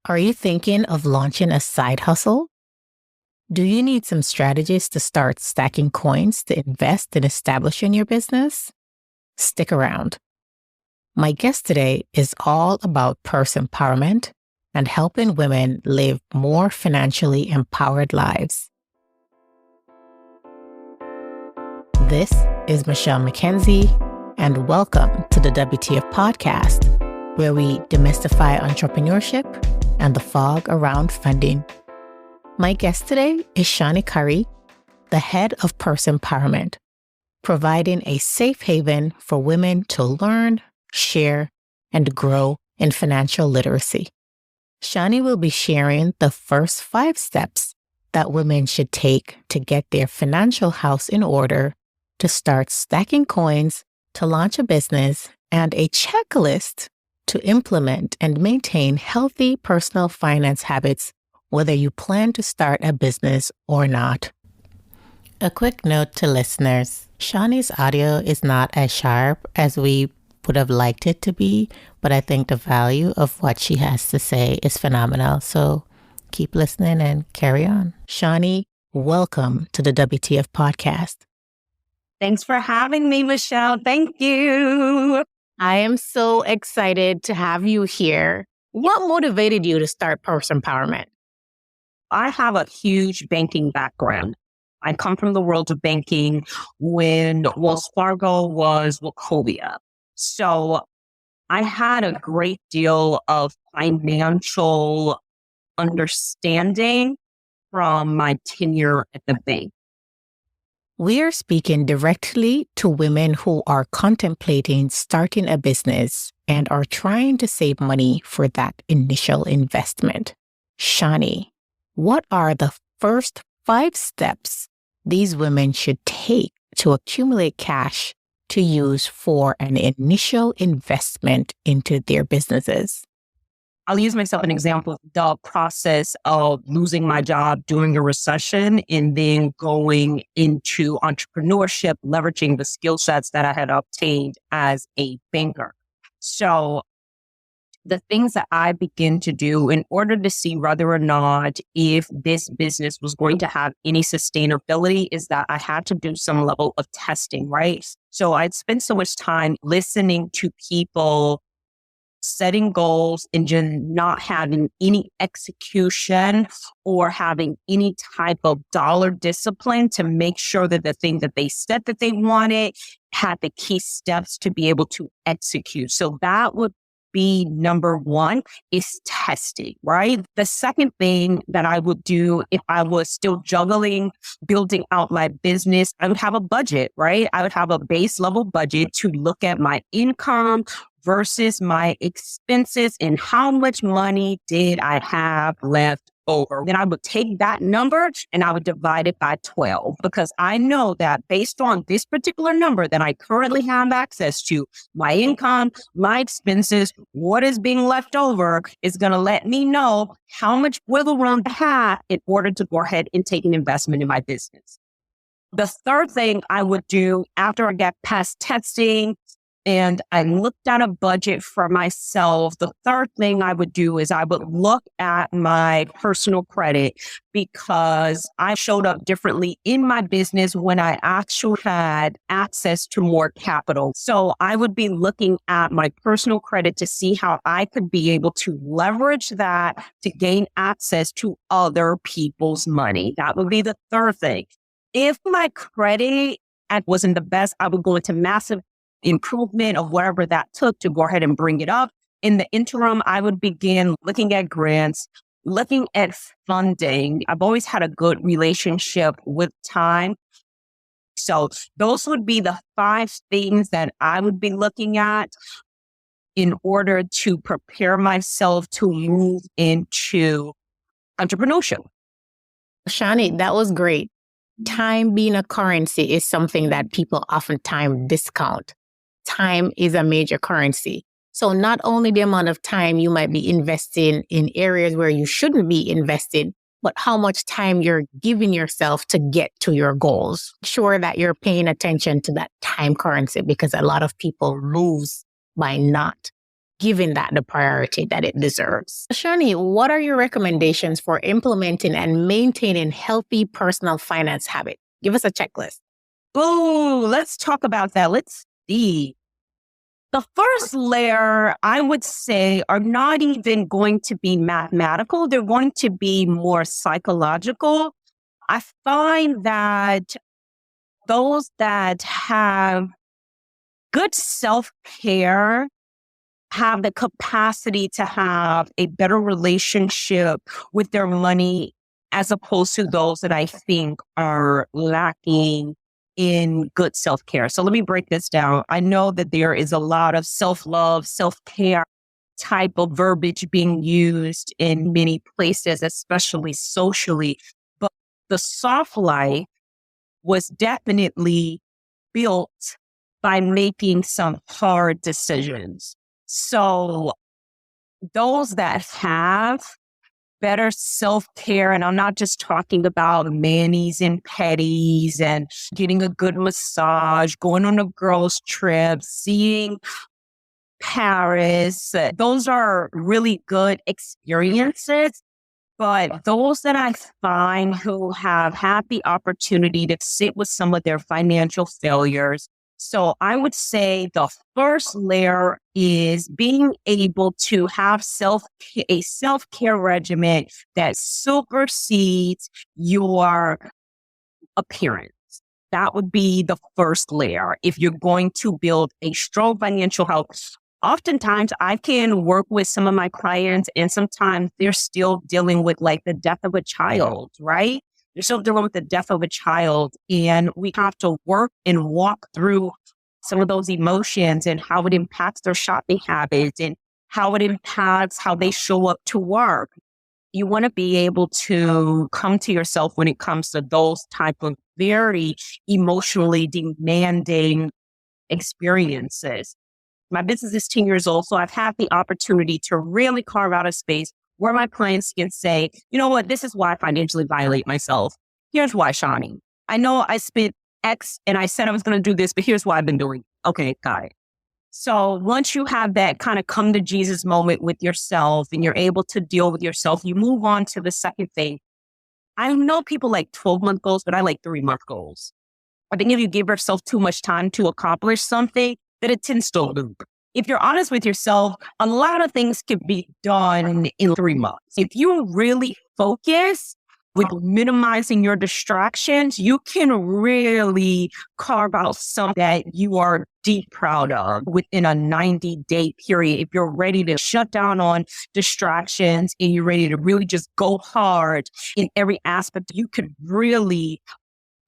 Are you thinking of launching a side hustle? Do you need some strategies to start stacking coins to invest in establishing your business? Stick around. My guest today is all about purse empowerment and helping women live more financially empowered lives. This is Michelle McKenzie, and welcome to the WTF Podcast, where we demystify entrepreneurship and the fog around funding. My guest today is Shani Curry, the head of Purse Empowerment, providing a safe haven for women to learn, share, and grow in financial literacy. Shani will be sharing the first 5 steps that women should take to get their financial house in order, to start stacking coins, to launch a business, and a checklist to implement and maintain healthy personal finance habits, whether you plan to start a business or not. A quick note to listeners, Shani's audio is not as sharp as we would have liked it to be, but I think the value of what she has to say is phenomenal. So keep listening and carry on. Shani, welcome to the WTF Podcast. Thanks for having me, Michelle. Thank you. I am so excited to have you here. What motivated you to start Purse Empowerment? I have a huge banking background. I come from the world of banking when Wells Fargo was Wachovia. So I had a great deal of financial understanding from my tenure at the bank. We are speaking directly to women who are contemplating starting a business and are trying to save money for that initial investment. Shani, what are the first 5 steps these women should take to accumulate cash to use for an initial investment into their businesses? I'll use myself an example, the process of losing my job during a recession and then going into entrepreneurship, leveraging the skill sets that I had obtained as a banker. So the things that I begin to do in order to see whether or not if this business was going to have any sustainability is that I had to do some level of testing, right? So I'd spent so much time listening to people setting goals and just not having any execution or having any type of dollar discipline to make sure that the thing that they said that they wanted had the key steps to be able to execute. So that would be number 1 is testing, right? The second thing that I would do if I was still juggling, building out my business, I would have a budget, right? I would have a base level budget to look at my income versus my expenses and how much money did I have left over. Then I would take that number and I would divide it by 12 because I know that based on this particular number that I currently have access to, my income, my expenses, what is being left over is going to let me know how much wiggle room I have in order to go ahead and take an investment in my business. The third thing I would do after I get past testing and I looked at a budget for myself, the third thing I would do is I would look at my personal credit because I showed up differently in my business when I actually had access to more capital. So I would be looking at my personal credit to see how I could be able to leverage that to gain access to other people's money. That would be the third thing. If my credit wasn't the best, I would go into massive improvement of whatever that took to go ahead and bring it up. In the interim, I would begin looking at grants, looking at funding. I've always had a good relationship with time. So those would be the 5 things that I would be looking at in order to prepare myself to move into entrepreneurship. Shani, that was great. Time being a currency is something that people oftentimes discount. Time is a major currency. So not only the amount of time you might be investing in areas where you shouldn't be invested, but how much time you're giving yourself to get to your goals. Sure that you're paying attention to that time currency because a lot of people lose by not giving that the priority that it deserves. Shani, what are your recommendations for implementing and maintaining healthy personal finance habits? Give us a checklist. Oh, let's talk about that. Let's see. The first layer, I would say, are not even going to be mathematical. They're going to be more psychological. I find that those that have good self-care have the capacity to have a better relationship with their money as opposed to those that I think are lacking in good self-care. So let me break this down. I know that there is a lot of self-love, self-care type of verbiage being used in many places, especially socially, but the soft life was definitely built by making some hard decisions. So those that have better self-care, and I'm not just talking about manis and petties and getting a good massage, going on a girls' trip, seeing Paris. Those are really good experiences. But those that I find who have had the opportunity to sit with some of their financial failures. So I would say the first layer is being able to have a self-care regimen that supersedes your appearance. That would be the first layer. If you're going to build a strong financial health, oftentimes I can work with some of my clients and sometimes they're still dealing with like the death of a child, right? They're still dealing with the death of a child and we have to work and walk through some of those emotions and how it impacts their shopping habits and how it impacts how they show up to work. You want to be able to come to yourself when it comes to those type of very emotionally demanding experiences. My business is 10 years old, so I've had the opportunity to really carve out a space where my clients can say, you know what, this is why I financially violate myself. Here's why, Shani. I know I spent X and I said I was going to do this, but here's why I've been doing it. Okay, got it. So once you have that kind of come to Jesus moment with yourself and you're able to deal with yourself, you move on to the second thing. I know people like 12-month goals, but I like 3-month goals. I think if you give yourself too much time to accomplish something, that it tends to loop. If you're honest with yourself, a lot of things can be done in 3 months. If you really focus with minimizing your distractions, you can really carve out something that you are deep proud of within a 90-day period. If you're ready to shut down on distractions and you're ready to really just go hard in every aspect, you could really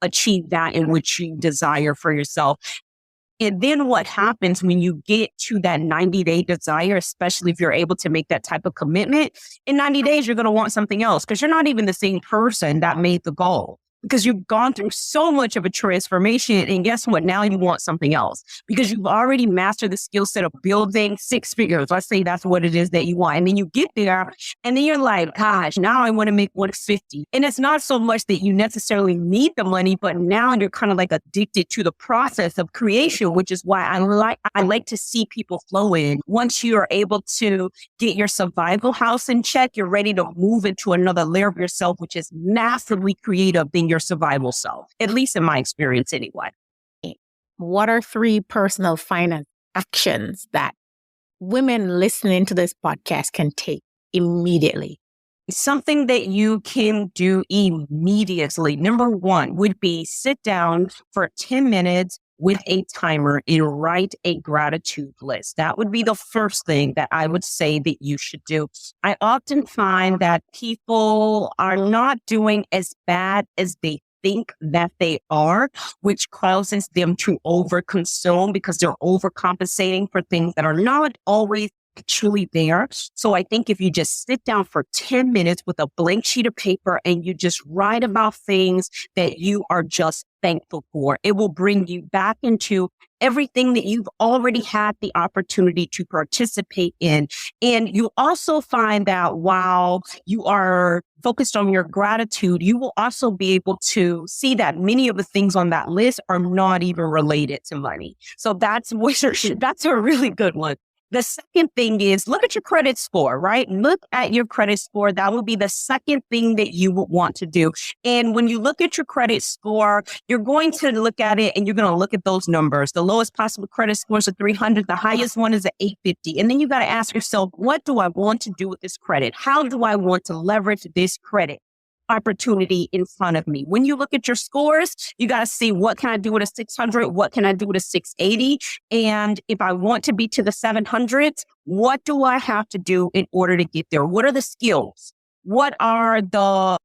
achieve that in which you desire for yourself. And then what happens when you get to that 90-day desire, especially if you're able to make that type of commitment, in 90 days, you're going to want something else because you're not even the same person that made the goal. Because you've gone through so much of a transformation. And guess what? Now you want something else because you've already mastered the skill set of building 6 figures. Let's say that's what it is that you want. And then you get there and then you're like, gosh, now I want to make 150. And it's not so much that you necessarily need the money, but now you're kind of like addicted to the process of creation, which is why I like to see people flow in. Once you are able to get your survival house in check, you're ready to move into another layer of yourself, which is massively creative than your survival self, at least in my experience anyway. What are 3 personal finance actions that women listening to this podcast can take immediately? Something that you can do immediately. Number 1 would be sit down for 10 minutes with a timer and write a gratitude list. That would be the first thing that I would say that you should do. I often find that people are not doing as bad as they think that they are, which causes them to overconsume because they're overcompensating for things that are not always truly there. So I think if you just sit down for 10 minutes with a blank sheet of paper and you just write about things that you are just thankful for, it will bring you back into everything that you've already had the opportunity to participate in. And you'll also find that while you are focused on your gratitude, you will also be able to see that many of the things on that list are not even related to money. So that's a really good one. The second thing is look at your credit score, right? Look at your credit score. That would be the second thing that you would want to do. And when you look at your credit score, you're going to look at it and you're going to look at those numbers. The lowest possible credit score is a 300. The highest one is a 850. And then you got to ask yourself, what do I want to do with this credit? How do I want to leverage this credit opportunity in front of me? When you look at your scores, you got to see, what can I do with a 600? What can I do with a 680? And if I want to be to the 700s, what do I have to do in order to get there? What are the skills? What are the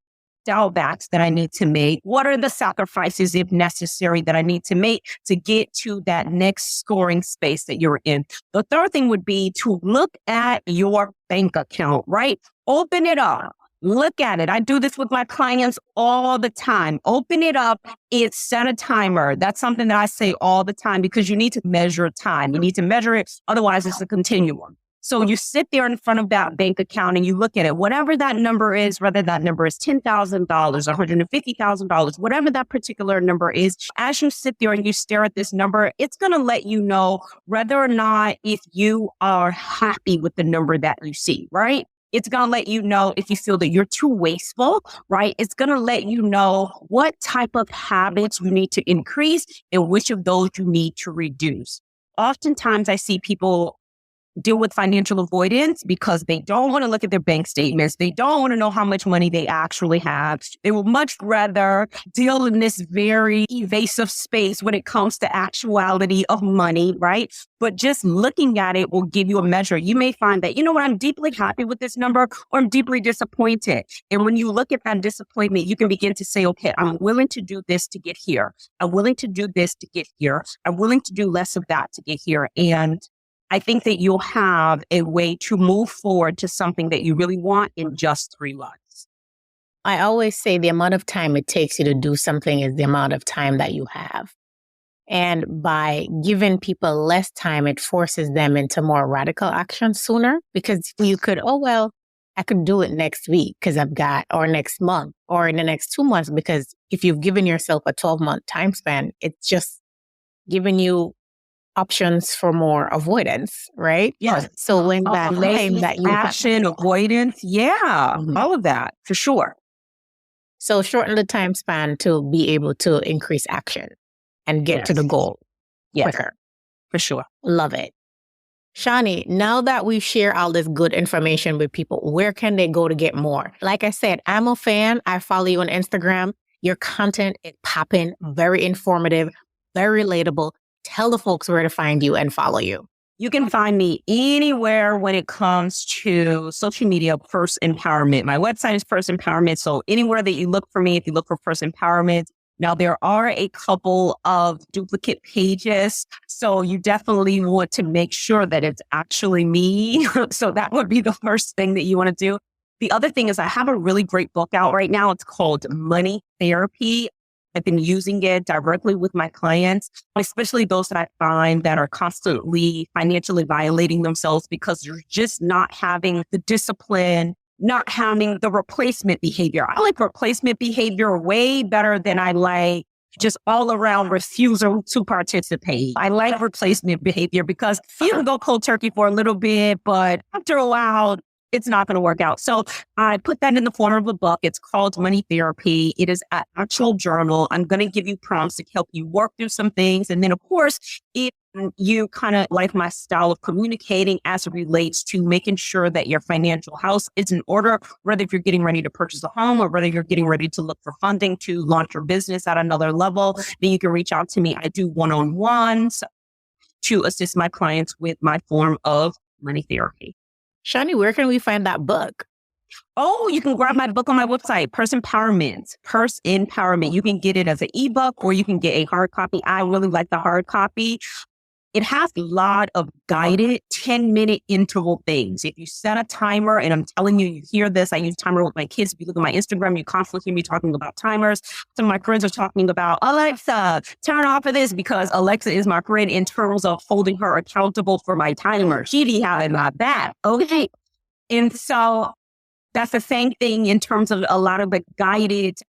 backs that I need to make? What are the sacrifices, if necessary, that I need to make to get to that next scoring space that you're in? The third thing would be to look at your bank account, right? Open it up. Look at it. I do this with my clients all the time. Open it up. Set a timer. That's something that I say all the time, because you need to measure time. You need to measure it. Otherwise, it's a continuum. So you sit there in front of that bank account and you look at it, whatever that number is, whether that number is $10,000, $150,000, whatever that particular number is. As you sit there and you stare at this number, it's going to let you know whether or not if you are happy with the number that you see, right? It's going to let you know if you feel that you're too wasteful, right? It's going to let you know what type of habits you need to increase and which of those you need to reduce. Oftentimes I see people deal with financial avoidance because they don't want to look at their bank statements. They don't want to know how much money they actually have. They would much rather deal in this very evasive space when it comes to actuality of money, right? But just looking at it will give you a measure. You may find that, you know what, I'm deeply happy with this number, or I'm deeply disappointed. And when you look at that disappointment, you can begin to say, okay, I'm willing to do this to get here. I'm willing to do this to get here. I'm willing to do less of that to get here. And I think that you'll have a way to move forward to something that you really want in just 3 months. I always say the amount of time it takes you to do something is the amount of time that you have. And by giving people less time, it forces them into more radical action sooner, because you could, I could do it next week because or next month, or in the next 2 months, because if you've given yourself a 12-month time span, it's just giving you options for more avoidance, right? Yes. So when that time that you action, avoidance, all of that for sure. So shorten the time span to be able to increase action and get to the goal quicker. For sure. Love it. Shani, now that we've shared all this good information with people, where can they go to get more? Like I said, I'm a fan. I follow you on Instagram. Your content is popping, very informative, very relatable. Tell the folks where to find you and follow you. You can find me anywhere when it comes to social media, Purse Empowerment. My website is Purse Empowerment. So anywhere that you look for me, if you look for Purse Empowerment. Now, there are a couple of duplicate pages, so you definitely want to make sure that it's actually me. So that would be the first thing that you want to do. The other thing is I have a really great book out right now. It's called Money Therapy. I've been using it directly with my clients, especially those that I find that are constantly financially violating themselves because they're just not having the discipline, not having the replacement behavior. I like replacement behavior way better than I like just all around refusal to participate. I like replacement behavior because you can go cold turkey for a little bit, but after a while, it's not going to work out. So I put that in the form of a book. It's called Money Therapy. It is an actual journal. I'm going to give you prompts to help you work through some things. And then, of course, if you kind of like my style of communicating as it relates to making sure that your financial house is in order, whether if you're getting ready to purchase a home or whether you're getting ready to look for funding to launch your business at another level, then you can reach out to me. I do one-on-ones to assist my clients with my form of money therapy. Shani, where can we find that book? Oh, you can grab my book on my website, Purse Empowerment. Purse Empowerment. You can get it as an ebook or you can get a hard copy. I really like the hard copy. It has a lot of guided 10-minute interval things. If you set a timer, and I'm telling you, you hear this, I use timer with my kids. If you look at my Instagram, you constantly hear me talking about timers. Some of my friends are talking about, Alexa, turn off of this, because Alexa is my friend in terms of holding her accountable for my timer. She be having my back. Okay. And so that's the same thing in terms of a lot of the guided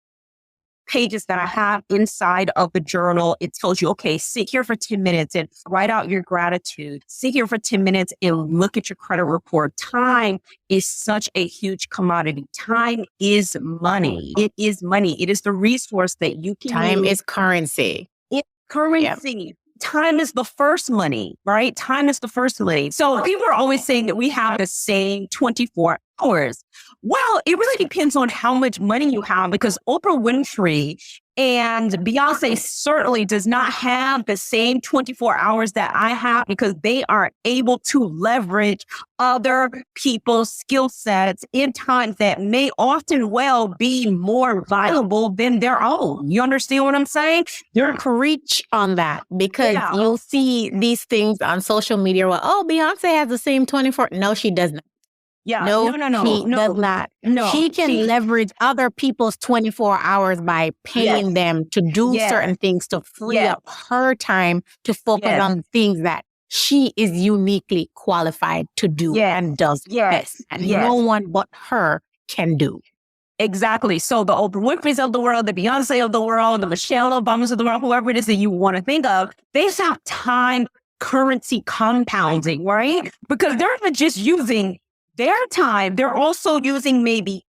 pages that I have inside of the journal, it tells you, okay, sit here for 10 minutes and write out your gratitude. Sit here for 10 minutes and look at your credit report. Time is such a huge commodity. Time is money. It is money. It is the resource that you can Time use. is currency. It's currency. Yep. Time is the first money, right? Time is the first money. So people are always saying that we have the same 24 hours. Well, it really depends on how much money you have, because Oprah Winfrey and Beyonce certainly does not have the same 24 hours that I have, because they are able to leverage other people's skill sets in times that may often well be more valuable than their own. You understand what I'm saying? You're preach on that, because you'll see these things on social media. Well, oh, Beyonce has the same 24. No, she doesn't. Yeah. No, she does not. No. She can leverage other people's 24 hours by paying them to do certain things to free up her time to focus on things that she is uniquely qualified to do and does best. And no one but her can do. Exactly. So the Oprah Winfrey's of the world, the Beyonce of the world, the Michelle Obamas of the world, whoever it is that you want to think of, they just have time currency compounding, right? Because they're not just using their time, they're also using maybe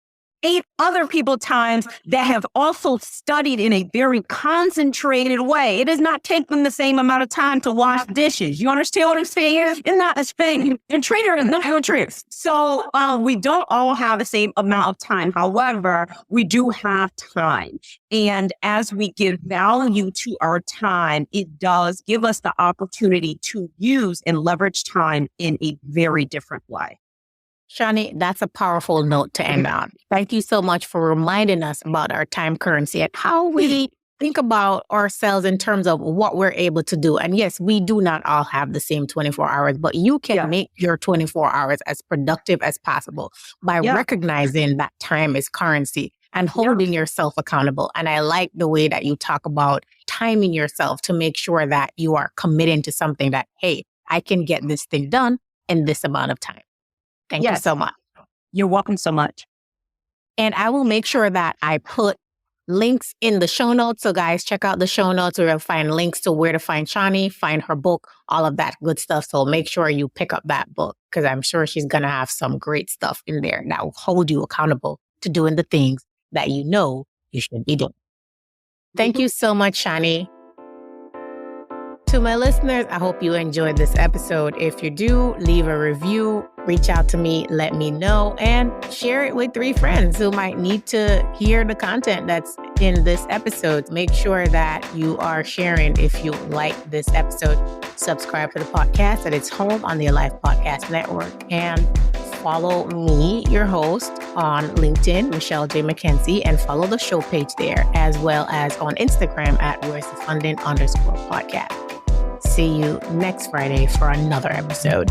8 other people's times that have also studied in a very concentrated way. It does not take them the same amount of time to wash dishes. You understand what I'm saying? It's not a thing. And trainer is not your tricks. So we don't all have the same amount of time. However, we do have time. And as we give value to our time, it does give us the opportunity to use and leverage time in a very different way. Shani, that's a powerful note to end on. Thank you so much for reminding us about our time currency and how we think about ourselves in terms of what we're able to do. And yes, we do not all have the same 24 hours, but you can make your 24 hours as productive as possible by recognizing that time is currency and holding yourself accountable. And I like the way that you talk about timing yourself to make sure that you are committing to something that, hey, I can get this thing done in this amount of time. Thank you so much. You're welcome so much. And I will make sure that I put links in the show notes. So guys, check out the show notes where you'll find links to where to find Shani, find her book, all of that good stuff. So make sure you pick up that book, because I'm sure she's going to have some great stuff in there that will hold you accountable to doing the things that you know you should be doing. Thank you so much, Shani. To my listeners, I hope you enjoyed this episode. If you do, leave a review, reach out to me, let me know, and share it with 3 friends who might need to hear the content that's in this episode. Make sure that you are sharing if you like this episode. Subscribe to the podcast at its home on the Alive Podcast Network, and follow me, your host, on LinkedIn, Michelle J. McKenzie, and follow the show page there, as well as on Instagram at Where's the Funding _podcast. See you next Friday for another episode.